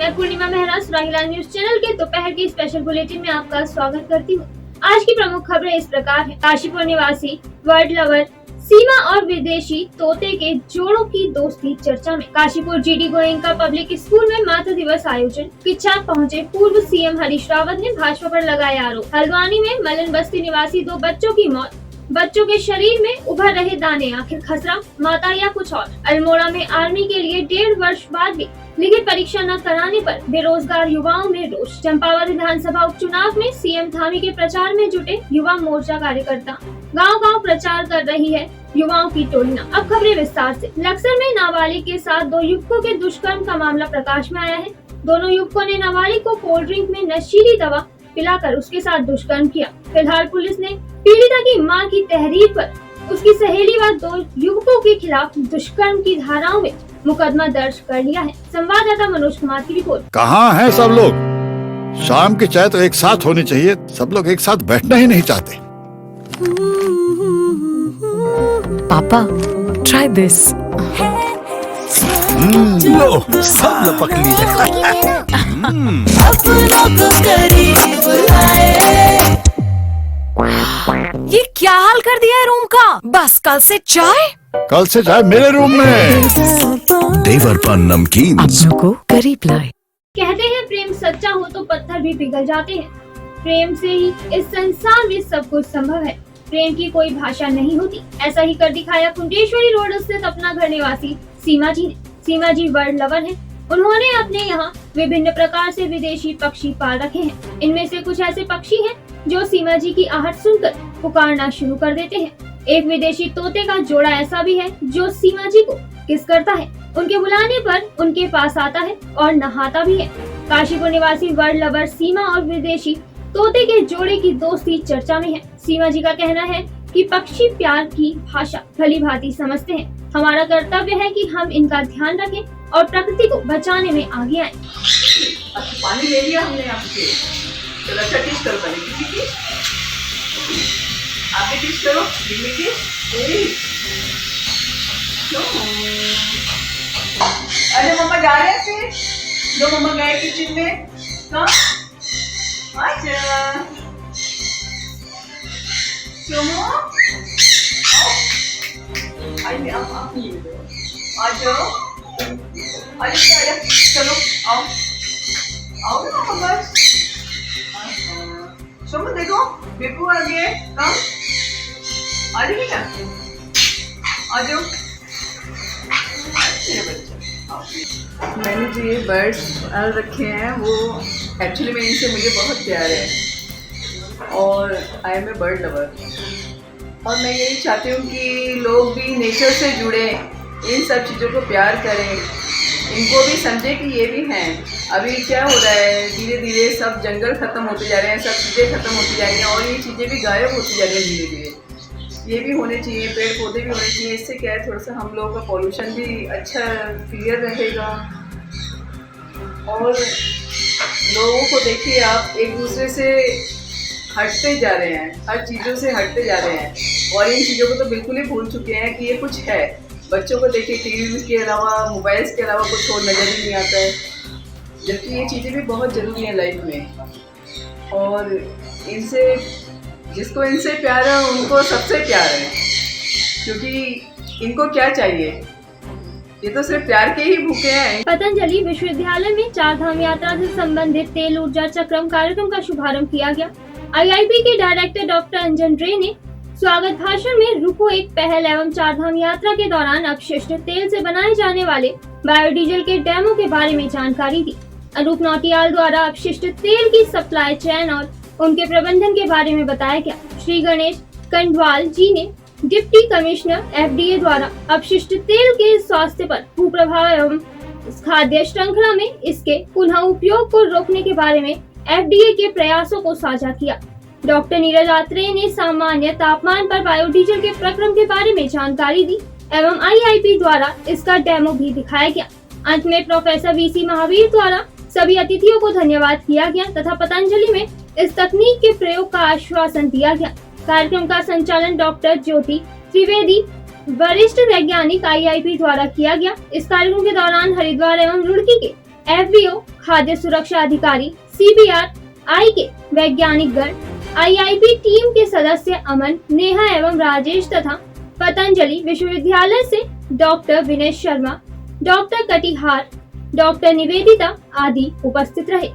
मैं पूर्णिमा Mehra सुराहीलाल news channel के दोपहर के स्पेशल बुलेटिन में आपका स्वागत करती हूँ। आज की प्रमुख खबरें इस प्रकार है। काशीपुर निवासी बर्ड लवर सीमा और विदेशी तोते के जोड़ों की दोस्ती चर्चा में। Kashipur GD Goenka public school में मातृ दिवस आयोजन। किच्चा पहुंचे पूर्व सीएम हरीश रावत ने भाजपा पर लगाए आरोप। हल्द्वानी में मलन बस्ती निवासी 2 बच्चों की मौत। बच्चों के शरीर में उभर रहे दाने, आखिर खसरा माता या कुछ और। अल्मोड़ा में आर्मी के लिए 1.5 वर्ष बाद भी लिखित परीक्षा न कराने पर बेरोजगार युवाओं में रोष। चंपावत विधानसभा उपचुनाव में सीएम धामी के प्रचार में जुटे युवा मोर्चा कार्यकर्ता। गांव-गांव प्रचार कर रही है युवाओं की टोलियां। अब खबरें विस्तार से। लक्सर में नाबालिग के साथ 2 युवकों के दुष्कर्म का मामला प्रकाश में आया है। दोनों युवकों ने नाबालिग को कोल्ड ड्रिंक में नशीली दवा पिलाकर उसके साथ दुष्कर्म किया। फिलहाल पुलिस ने पीड़िता की मां की तहरीर पर उसकी सहेली व 2 युवकों के खिलाफ दुष्कर्म की धाराओं में मुकदमा दर्ज कर लिया है। संवाददाता मनोज कुमार की रिपोर्ट। कहाँ हैं सब लोग? शाम की चाय तो एक साथ होनी चाहिए। सब लोग एक साथ बैठना ही नहीं चाहते। पापा, try this. लो, सब लपक लिए। ये क्या हाल कर दिया है रूम का? बस कल से चाय मेरे रूम में। देवरपन नमकीन अपनों को करीब लाए। कहते हैं प्रेम सच्चा हो तो पत्थर भी पिघल जाते हैं। प्रेम से ही इस संसार में सब कुछ संभव है। प्रेम की कोई भाषा नहीं होती। ऐसा ही कर दिखाया कुंटेश्वरी रोड स्थित अपना घर निवासी सीमा जी ने। सीमा जी बर्ड लवर हैं। उन्होंने अपने यहाँ विभिन्न प्रकार से विदेशी पक्षी पाल रखे हैं। इनमें से कुछ ऐसे पक्षी हैं जो सीमा जी की आहट सुनकर पुकारना शुरू कर देते हैं। एक विदेशी तोते का जोड़ा ऐसा भी है जो सीमा जी को किस करता है। उनके बुलाने पर उनके पास आता है और नहाता भी है। काशीपुर निवासी बर्ड लवर सीमा और विदेशी तोते के जोड़े की दोस्ती चर्चा में है। सीमा जी का कहना है कि पक्षी प्यार की भाषा भली भांति समझते हैं। हमारा कर्तव्य है कि हम इनका ध्यान रखें और प्रकृति को बचाने में आगे आए। पानी ले लिया हमने आपसे। चलो अच्छा टिश करो पहले किसी की। आप भी टिश करो मम्मी की। अरे मम्मा जा रहे हैं फिर। जो मम्मा गए किचन में। कहाँ? अच्छा। चलो। आइए आप ये दो। आ जाओ। आइए चलो आओ। आओ ना मम्मा बस। सुनो देखो बिप्पू आ गए। कम आ जाओ बेटा। आ जाओ। मैंने जो ये बर्ड्स पाल रखे हैं वो एक्चुअली में इनसे मुझे बहुत प्यार है और I am a bird lover. और मैं यही चाहती हूँ कि लोग भी नेचर से जुड़े, इन सब चीज़ों को प्यार करें, इनको भी समझे कि ये भी हैं। अभी क्या हो रहा है, धीरे धीरे सब जंगल ख़त्म होते जा रहे हैं, सब चीज़ें ख़त्म होती जा रही हैं और ये चीज़ें भी गायब होती जा रही हैं धीरे धीरे। ये भी होने चाहिए, पेड़ पौधे भी होने चाहिए। इससे क्या है, थोड़ा सा हम लोगों का पॉल्यूशन भी अच्छा क्लियर रहेगा। और लोगों को देखिए आप एक दूसरे से हटते जा रहे हैं, हर चीज़ों से हटते जा रहे हैं और इन चीज़ों को तो बिल्कुल ही भूल चुके हैं कि ये कुछ है। बच्चों को देखिए टीवी के अलावा, मोबाइल्स के अलावा कुछ और नज़र ही नहीं आता है, जबकि ये चीज़ें भी बहुत ज़रूरी हैं लाइफ में। और इनसे जिसको इनसे प्यार है उनको सबसे प्यार है, क्योंकि इनको क्या चाहिए, ये तो सिर्फ प्यार के ही भूखे हैं। पतंजलि विश्वविद्यालय में 4 धाम यात्रा से संबंधित तेल ऊर्जा चक्रम कार्यक्रम का शुभारंभ किया गया। IIP के डायरेक्टर डॉक्टर अंजन रे ने स्वागत भाषण में रुको एक पहल एवं 4 धाम यात्रा के दौरान अपशिष्ट तेल से बनाए जाने वाले बायोडीजल के डेमो के बारे में जानकारी दी। अनूप नौटियाल द्वारा अपशिष्ट तेल की सप्लाई चेन और उनके प्रबंधन के बारे में बताया गया। श्री गणेश कंडवाल जी ने डिप्टी कमिश्नर FDA द्वारा अपशिष्ट तेल के स्वास्थ्य पर कुप्रभाव एवं खाद्य श्रृंखला में इसके पुनः उपयोग को रोकने के बारे में FDA के प्रयासों को साझा किया। डॉक्टर नीरज आत्रेय ने सामान्य तापमान पर बायोडीजल के प्रक्रम के बारे में जानकारी दी एवं IIP द्वारा इसका डेमो भी दिखाया गया। अंत में प्रोफेसर VC महावीर द्वारा सभी अतिथियों को धन्यवाद किया गया तथा पतंजलि में इस तकनीक के प्रयोग का आश्वासन दिया गया। कार्यक्रम का संचालन डॉक्टर ज्योति त्रिवेदी वरिष्ठ वैज्ञानिक IIP द्वारा किया गया। इस कार्यक्रम के दौरान हरिद्वार एवं रुड़की के एफबीओ, खाद्य सुरक्षा अधिकारी, CBRI के वैज्ञानिक गण, IIP टीम के सदस्य अमन, नेहा एवं राजेश तथा पतंजलि विश्वविद्यालय से doctor Vinay Sharma, doctor Katihar, doctor Nivedita आदि उपस्थित रहे।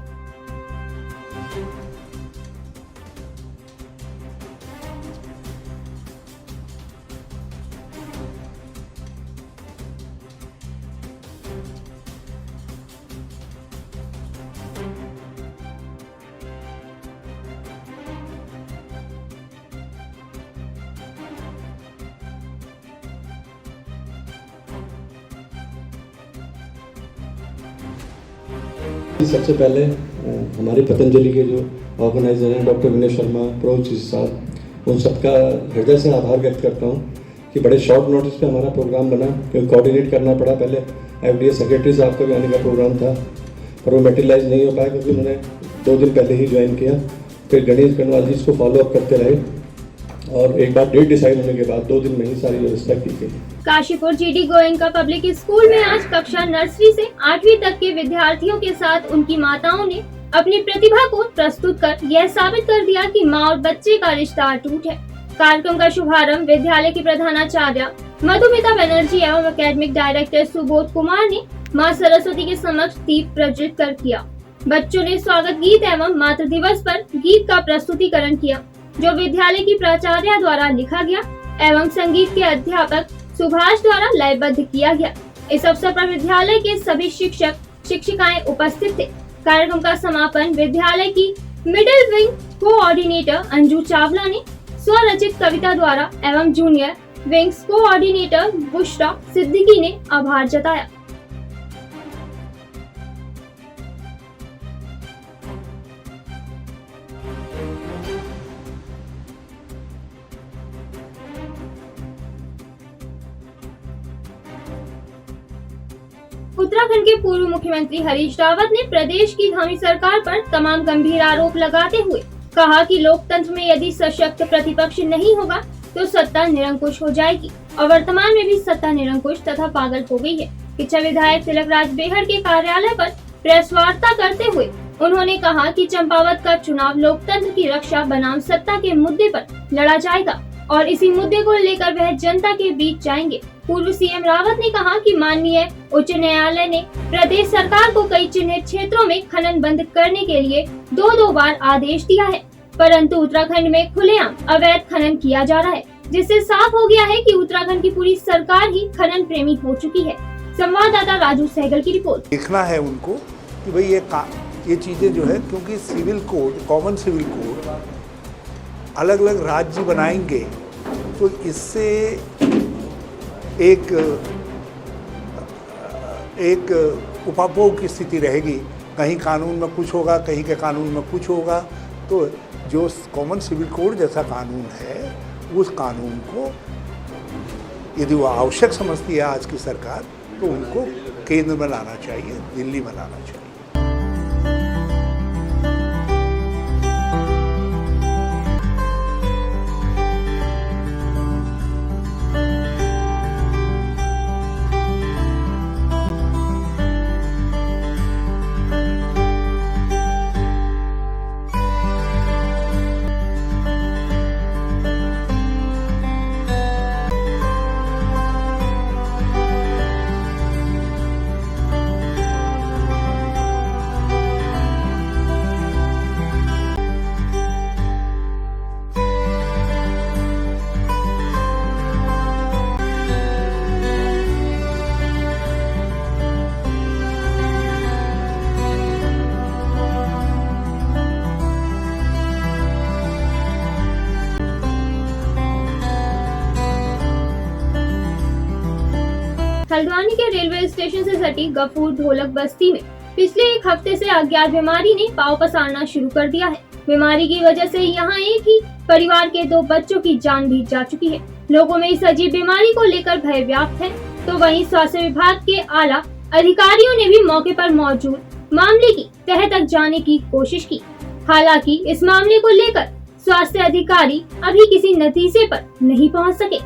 सबसे पहले हमारे पतंजलि के जो ऑर्गेनाइजर हैं डॉक्टर विनय शर्मा, प्रोज साहब, उन सबका हृदय से आभार व्यक्त करता हूँ कि बड़े शॉर्ट नोटिस पे हमारा प्रोग्राम बना, क्योंकि कोऑर्डिनेट करना पड़ा। पहले FDA सेक्रेटरी साहब का भी आने का प्रोग्राम था, पर वो मेटेरियलाइज नहीं हो पाया क्योंकि उन्होंने 2 दिन पहले ही ज्वाइन किया। फिर गणेश गणवाल जी इसको फॉलो अप करते रहे और एक बार डेट डिसाइड होने के बाद 2 दिन में ही सारी व्यवस्था की गई। Kashipur GD Goenka public school में आज कक्षा नर्सरी से 8वीं तक के विद्यार्थियों के साथ उनकी माताओं ने अपनी प्रतिभा को प्रस्तुत कर यह साबित कर दिया कि माँ और बच्चे का रिश्ता अटूट है। कार्यक्रम का शुभारंभ विद्यालय की प्रधानाचार्य मधुमिता बनर्जी एवं एकेडमिक डायरेक्टर सुबोध कुमार ने माँ सरस्वती के समक्ष दीप प्रज्वलित कर किया। बच्चों ने स्वागत गीत एवं मातृ दिवस पर गीत का प्रस्तुतिकरण किया, जो विद्यालय की प्राचार्य द्वारा लिखा गया एवं संगीत के अध्यापक सुभाष द्वारा लयबद्ध किया गया। इस अवसर पर विद्यालय के सभी शिक्षक शिक्षिकाएं उपस्थित थे। कार्यक्रम का समापन विद्यालय की middle wing coordinator Anju Chawla ने स्वरचित कविता द्वारा एवं junior wings coordinator Bushra Siddiqui ने आभार जताया। उत्तराखंड के पूर्व मुख्यमंत्री हरीश रावत ने प्रदेश की धामी सरकार पर तमाम गंभीर आरोप लगाते हुए कहा कि लोकतंत्र में यदि सशक्त प्रतिपक्ष नहीं होगा तो सत्ता निरंकुश हो जाएगी और वर्तमान में भी सत्ता निरंकुश तथा पागल हो गई है। पिछले विधायक तिलक राज बेहड़ के कार्यालय पर प्रेस वार्ता करते हुए उन्होंने कहा कि चंपावत का चुनाव लोकतंत्र की रक्षा बनाम सत्ता के मुद्दे पर लड़ा जाएगा और इसी मुद्दे को लेकर वह जनता के बीच जाएंगे। पूर्व CM रावत ने कहा कि माननीय उच्च न्यायालय ने प्रदेश सरकार को कई चिन्हित क्षेत्रों में खनन बंद करने के लिए 2 बार आदेश दिया है, परंतु उत्तराखंड में खुलेआम अवैध खनन किया जा रहा है, जिससे साफ हो गया है कि उत्तराखंड की पूरी सरकार ही खनन प्रेमी हो चुकी है। संवाददाता राजू सहगल की रिपोर्ट। देखना है उनको कि भाई ये चीज़ें जो है, क्योंकि civil code, common civil code अलग अलग राज्य बनाएंगे तो इससे एक उपाभोग की स्थिति रहेगी। कहीं कानून में कुछ होगा, कहीं के कानून में कुछ होगा। तो जो कॉमन सिविल कोड जैसा कानून है, उस कानून को यदि वो आवश्यक समझती है आज की सरकार, तो उनको केंद्र में लाना चाहिए, दिल्ली में लाना चाहिए। हल्द्वानी के रेलवे स्टेशन से सटी गफूर ढोलक बस्ती में पिछले 1 हफ्ते से अज्ञात बीमारी ने पांव पसारना शुरू कर दिया है। बीमारी की वजह से यहां एक ही परिवार के 2 बच्चों की जान भी जा चुकी है। लोगों में इस अजीब बीमारी को लेकर भय व्याप्त है, तो वहीं स्वास्थ्य विभाग के आला अधिकारियों ने भी मौके पर मौजूद मामले की तह तक जाने की कोशिश की। हालांकि इस मामले को लेकर स्वास्थ्य अधिकारी अभी किसी नतीजे पर नहीं पहुंच सके।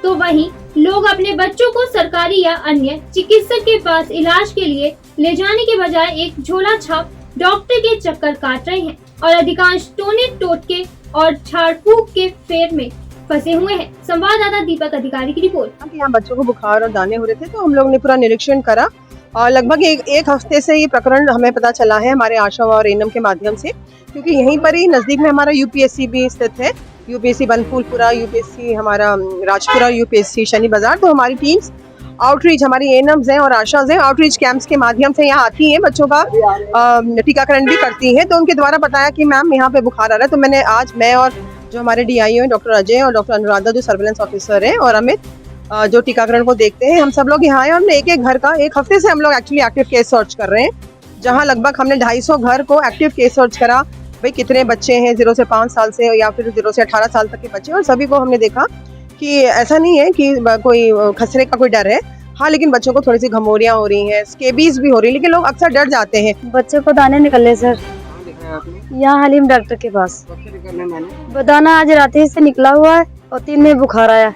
तो वहीं लोग अपने बच्चों को सरकारी या अन्य चिकित्सक के पास इलाज के लिए ले जाने के बजाय एक झोला छाप डॉक्टर के चक्कर काट रहे हैं और अधिकांश टोने टोटके और झाड़ फूक के फेर में फंसे हुए हैं। संवाददाता दीपक अधिकारी की रिपोर्ट। यहाँ बच्चों को बुखार और दाने हो रहे थे तो हम लोग ने पूरा निरीक्षण करा और लगभग एक हफ्ते से ये प्रकरण हमें पता चला है हमारे आशा और एनएम के माध्यम से, क्योंकि यहीं पर ही नजदीक में हमारा यूपीएससी भी स्थित है, यूपीएससी बनफूलपुरा, यूपीएससी हमारा राजपुरा, यूपीएससी शनि बाजार। तो हमारी टीम्स आउटरीच, हमारी एनएम्स हैं और आशाज हैं, आउटरीच कैंप्स के माध्यम से यहाँ आती हैं, बच्चों का टीकाकरण भी करती हैं। तो उनके द्वारा बताया कि मैम यहाँ पे बुखार आ रहा है, तो मैं और जो हमारे डीआईओ हैं डॉक्टर अजय और डॉक्टर अनुराधा जो सर्वेलेंस ऑफिसर हैं और अमित जो टीकाकरण को देखते हैं, हम सब लोग यहाँ आए। हमने एक घर का एक हफ्ते से हम लोग एक्चुअली एक्टिव केस सर्च कर रहे हैं, जहाँ लगभग हमने 250 घर को एक्टिव केस सर्च करा, भाई कितने बच्चे हैं 0 से 5 साल से या फिर 0 से 18 साल तक के बच्चे, और सभी को हमने देखा कि ऐसा नहीं है कि कोई खसरे का कोई डर है। हाँ, लेकिन बच्चों को थोड़ी सी घमौरियाँ हो रही हैं, स्केबीज भी हो रही है, लेकिन लोग अक्सर डर जाते हैं। बच्चे को दाने निकले सर, यहाँ हलीम डॉक्टर के पास। दाना आज रात ही से निकला हुआ है और 3 में बुखार आया।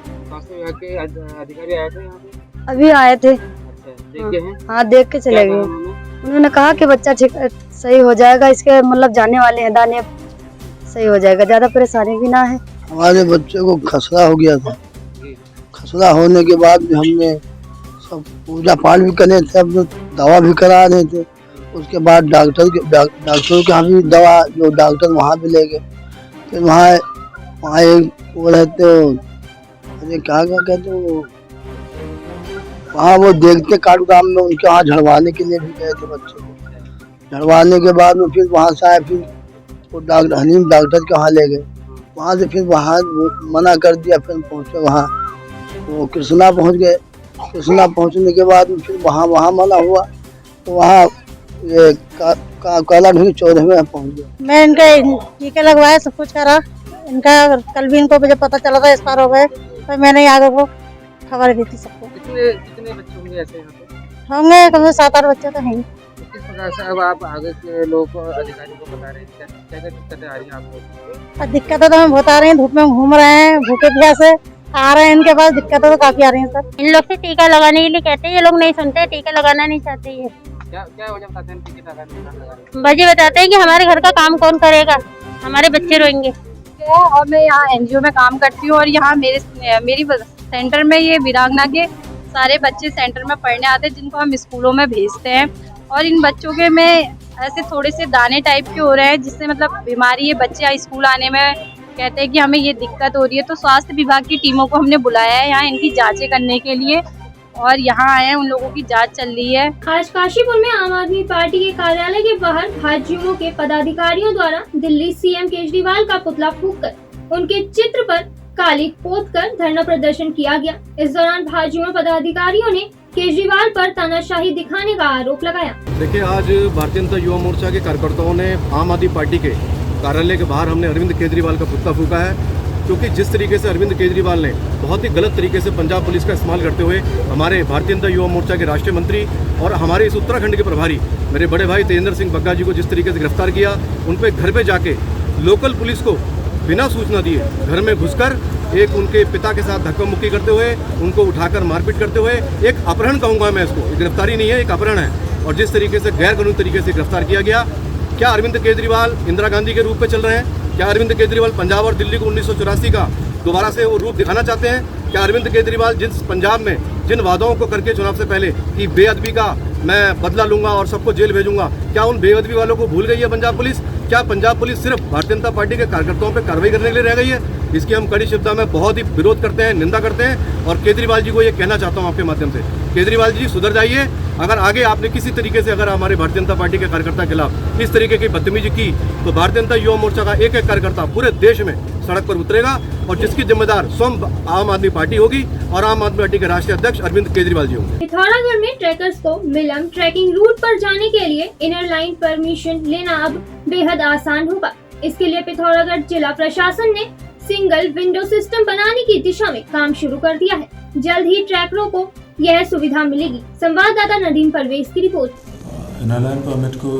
अधिकारी आए थे यहाँ पे? अभी आए थे। हाँ, देख के चले गए। उन्होंने कहा कि बच्चा ठीक सही हो जाएगा, इसके मतलब जाने वाले हैं दाने, सही हो जाएगा, ज्यादा परेशानी भी ना है। हमारे बच्चे को खसरा हो गया था, खसरा होने के बाद भी हमने सब पूजा पाठ भी करे थे, अब दवा भी करा रहे थे। उसके बाद डॉक्टरों के यहाँ भी दवा, जो डॉक्टर वहाँ भी ले गए। फिर वहाँ एक वो रहते हो, अरे क्या कहते हो, वहाँ वो देखते काटू गाँव में, उनके वहाँ झड़वाने के लिए भी गए थे बच्चे को। झड़वाने के बाद में फिर वहाँ से आए, फिर वो डॉक्टर हलीम डॉक्टर के वहाँ ले गए। वहाँ से फिर वहाँ मना कर दिया, फिर पहुँचे वहाँ वो कृष्णा पहुँच गए। कृष्णा पहुँचने के बाद फिर वहाँ मना हुआ, तो वहाँ ये काला ढूंढ 14 में पहुँच गया। मैं इनका टीके लगवाया, सब कुछ करा इनका। कल भी इनको मुझे पता चला था एक्सपायर हो गए, तो मैंने आगे को खबर दी थी सबको। कितने बच्चे होंगे ऐसे यहाँ पे? होंगे कम से 7-8 बच्चे तो हैं। किस प्रकार से अब आप आगे के लोग अधिकारी को बता रहे हैं, क्या दिक्कतें आ रही हैं आपको? दिक्कतें तो हमें बहुत आ रही हैं, धूप में घूम रहे हैं, भूखे प्यासे आ रहे हैं, इनके पास दिक्कतें तो काफी आ रही हैं सर। इन लोग से टीका लगाने के लिए कहते हैं, ये लोग नहीं सुनते, टीका लगाना नहीं चाहते। ये क्या वजह बताते हैं टीके लगाने? वजह बताते हैं कि हमारे घर का काम कौन करेगा, हमारे बच्चे रोएंगे। और मैं यहाँ एनजीओ में काम करती हूँ और यहाँ मेरी सेंटर में ये वीरांगना के सारे बच्चे सेंटर में पढ़ने आते हैं, जिनको हम स्कूलों में भेजते हैं। और इन बच्चों के में ऐसे थोड़े से दाने टाइप के हो रहे हैं, जिससे मतलब बीमारी है, बच्चे स्कूल आने में कहते हैं कि हमें ये दिक्कत हो रही है। तो स्वास्थ्य विभाग की टीमों को हमने बुलाया है यहाँ इनकी जांचें करने के लिए, और यहाँ आए हैं, उन लोगों की जांच चल रही है। आज काशीपुर में आम आदमी पार्टी के कार्यालय के बाहर भाजयुमो के पदाधिकारियों द्वारा दिल्ली सीएम केजरीवाल का पुतला फूंककर उनके चित्र पर काली पोतकर धरना प्रदर्शन किया गया। इस दौरान भाजयुमो पदाधिकारियों ने केजरीवाल पर तानाशाही दिखाने का आरोप लगाया। देखिए, आज भारतीय जनता युवा मोर्चा के कार्यकर्ताओं ने आम आदमी पार्टी के कार्यालय के बाहर हमने अरविंद केजरीवाल का पुतला फूंका है, क्योंकि जिस तरीके से अरविंद केजरीवाल ने बहुत ही गलत तरीके से पंजाब पुलिस का इस्तेमाल करते हुए हमारे भारतीय जनता युवा मोर्चा के राष्ट्रीय मंत्री और हमारे इस उत्तराखंड के प्रभारी मेरे बड़े भाई तेजेंद्र सिंह बग्गा जी को जिस तरीके से गिरफ्तार किया, उन पे घर पे जाके लोकल पुलिस को बिना सूचना दिए घर में घुसकर एक उनके पिता के साथ धक्का मुक्की करते हुए, उनको उठाकर मारपीट करते हुए, एक अपहरण कहूँगा मैं इसको, गिरफ्तारी नहीं है, एक अपहरण है। और जिस तरीके से गैर कानूनी तरीके से गिरफ्तार किया गया, क्या अरविंद केजरीवाल इंदिरा गांधी के रूप में चल रहे हैं? क्या अरविंद केजरीवाल पंजाब और दिल्ली को 1984 का दोबारा से वो रूप दिखाना चाहते हैं? क्या अरविंद केजरीवाल जिस पंजाब में जिन वादों को करके चुनाव से पहले कि बेअदबी का मैं बदला लूंगा और सबको जेल भेजूंगा, क्या उन बेअदबी वालों को भूल गई है पंजाब पुलिस? क्या पंजाब पुलिस सिर्फ भारतीय जनता पार्टी के कार्यकर्ताओं पर कार्रवाई करने के लिए रह गई है? इसकी हम कड़ी शब्दों में बहुत ही विरोध करते हैं, निंदा करते हैं। और केजरीवाल जी को ये कहना चाहता हूँ आपके माध्यम से, केजरीवाल जी सुधर जाइए। अगर आगे आपने किसी तरीके से अगर हमारे भारतीय जनता पार्टी के कार्यकर्ता के खिलाफ इस तरीके की बदतमीजी की, तो भारतीय जनता युवा मोर्चा का एक कार्यकर्ता पूरे देश में सड़क पर उतरेगा, और जिसकी जिम्मेदार स्वयं आम आदमी पार्टी होगी और आम आदमी पार्टी के राष्ट्रीय अध्यक्ष अरविंद केजरीवाल जी होंगे। पिथौरागढ़ में ट्रैकर्स को मिलम ट्रैकिंग रूट पर जाने के लिए इनर लाइन परमिशन लेना अब बेहद आसान होगा। इसके लिए पिथौरागढ़ जिला प्रशासन ने सिंगल विंडो सिस्टम बनाने की दिशा में काम शुरू कर दिया है। जल्द ही ट्रैकरों को यह सुविधा मिलेगी। संवाददाता नदीम परवेज की रिपोर्ट। इनलाइन परमिट को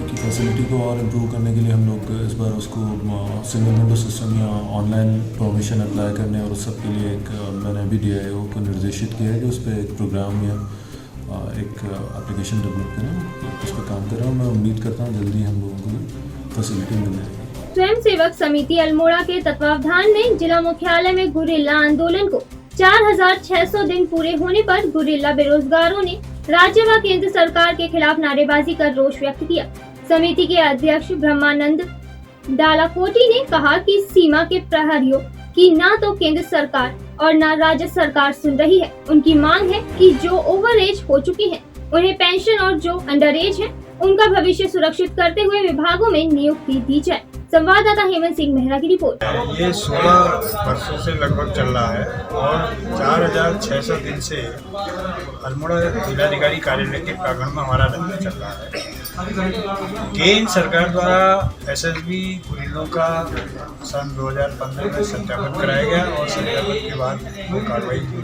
की फैसिलिटी को और इम्प्रूव करने के लिए हम लोग इस बार उसको सिंगल विंडो सिस्टम या ऑनलाइन परमिशन अप्लाई करने और उस सब के लिए एक मैंने अभी DIO को निर्देशित किया है कि उस पर एक प्रोग्राम या एक एप्लीकेशन डेवलप करें, उस पर काम कर रहा हूँ। मैं उम्मीद करता हूँ जल्दी हम लोगों को फैसिलिटी मिल जाएगी। स्वयंसेवक समिति अल्मोड़ा के तत्वावधान में जिला मुख्यालय में गुरिल्ला आंदोलन को 4600 दिन पूरे होने पर गुरिल्ला बेरोजगारों ने राज्य व केंद्र सरकार के खिलाफ नारेबाजी कर रोष व्यक्त किया। समिति के अध्यक्ष ब्रह्मानंद डालाकोटी ने कहा कि सीमा के प्रहरियों की न तो केंद्र सरकार और न राज्य सरकार सुन रही है। उनकी मांग है कि जो ओवर एज हो चुकी हैं, उन्हें पेंशन और जो अंडर एज है उनका भविष्य सुरक्षित करते हुए विभागों में नियुक्ति दी जाए। संवाददाता हेमंत सिंह मेहरा की रिपोर्ट। ये 16 वर्षों से लगभग चल रहा है और 4600 दिन से अल्मोड़ा जिलाधिकारी कार्यालय के प्रांगण में हमारा धरना चल रहा है। केंद्र सरकार द्वारा SSB गुरिल्लों का सन 2015 में सत्यापन कराया गया और सत्यापन के बाद वो कार्रवाई हुई।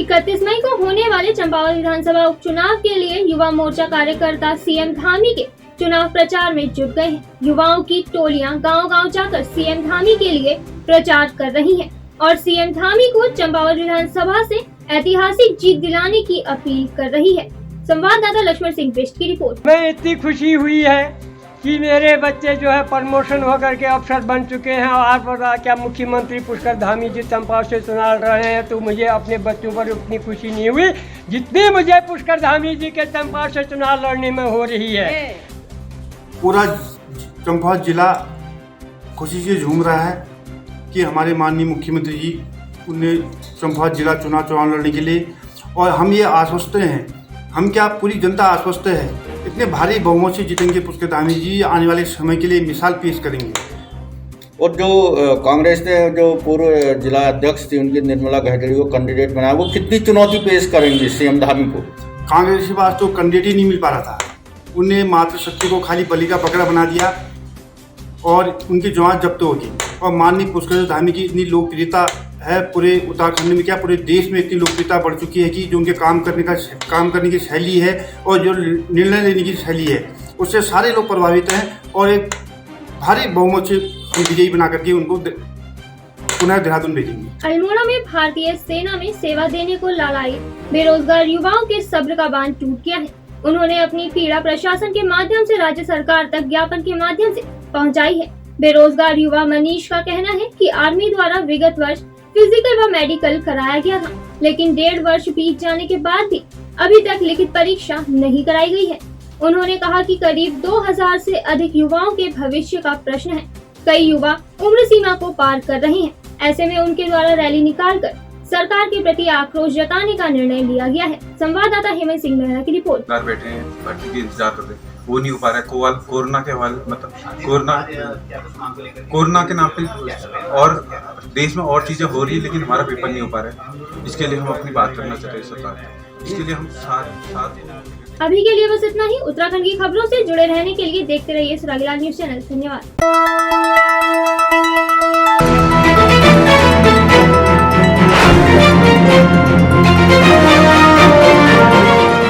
31 मई को होने वाले चंपावत विधानसभा उपचुनाव के लिए युवा मोर्चा कार्यकर्ता CM धामी के चुनाव प्रचार में जुट गए हैं। युवाओं की टोलियां गांव-गांव जाकर CM धामी के लिए प्रचार कर रही हैं और CM धामी को चंपावत विधानसभा से ऐतिहासिक जीत दिलाने की अपील कर रही है। संवाददाता लक्ष्मण सिंह बिष्ट की रिपोर्ट। मैं इतनी खुशी हुई है कि मेरे बच्चे जो है प्रमोशन होकर के अफसर बन चुके हैं और पता क्या मुख्यमंत्री पुष्कर धामी जी चंपावत से चुनाव रहे हैं, तो मुझे अपने बच्चों पर उतनी खुशी नहीं हुई जितनी मुझे पुष्कर धामी जी के चंपावत से चुनाव लड़ने में हो रही है। पूरा चंपावत जिला खुशी से झूम रहा है कि हमारे माननीय मुख्यमंत्री जी उन्हें चंपावत जिला चुनाव लड़ने के लिए, और हम ये आश्वस्त हैं, हम क्या पूरी जनता आश्वस्त है, इतने भारी बहुमत से जीतेंगे पुष्कर धामी जी, आने वाले समय के लिए मिसाल पेश करेंगे। और जो कांग्रेस ने जो पूर्व जिला अध्यक्ष थी उनकी निर्मला घाटड़ी को कैंडिडेट बनाया, वो कितनी चुनौती पेश करेंगे CM धामी को? कांग्रेस के पास तो कैंडिडेट ही नहीं मिल पा रहा था, उन्हें मातृशक्ति को खाली बलि का बकरा बना दिया और उनकी जमात जब्त होगी। और माननीय पुष्कर धामी की इतनी लोकप्रियता है पूरे उत्तराखंड में, क्या पूरे देश में इतनी लोकप्रियता बढ़ चुकी है कि जो उनके काम करने की शैली है और जो निर्णय लेने की शैली है उससे सारे लोग प्रभावित हैं और एक भारी बहुमत से विजयी बना करके उनको पुनः देहरादून भेजेंगे। अल्मोड़ा में भारतीय सेना में सेवा देने को लालायित बेरोजगार युवाओं के सब्र का बांध टूट गया है। उन्होंने अपनी पीड़ा प्रशासन के माध्यम से राज्य सरकार तक ज्ञापन के माध्यम से पहुंचाई है। बेरोजगार युवा मनीष का कहना है कि आर्मी द्वारा विगत वर्ष फिजिकल व मेडिकल कराया गया था, लेकिन 1.5 वर्ष बीत जाने के बाद भी अभी तक लिखित परीक्षा नहीं कराई गई है। उन्होंने कहा कि करीब 2000 से अधिक युवाओं के भविष्य का प्रश्न है। कई युवा उम्र सीमा को पार कर रहे हैं। ऐसे में उनके द्वारा रैली निकालकर सरकार के प्रति आक्रोश जताने का निर्णय लिया गया है। संवाददाता हेमंत सिंह मेहरा की रिपोर्ट। बैठे हैं, भर्ती की इंतजार कर रहे हैं, वो नहीं हो पा रहा है। कोरोना के हवाले मतलब कोरोना के नाम पे और देश में और चीजें हो रही है, लेकिन हमारा पेपर नहीं हो पा रहा है। इसके लिए हम अपनी बात करना चाहते हैं सरकार को। इसके लिए हम साथ अभी के लिए बस इतना ही। उत्तराखंड की खबरों से जुड़े रहने के लिए देखते रहिए सरागीलाल न्यूज चैनल। धन्यवाद।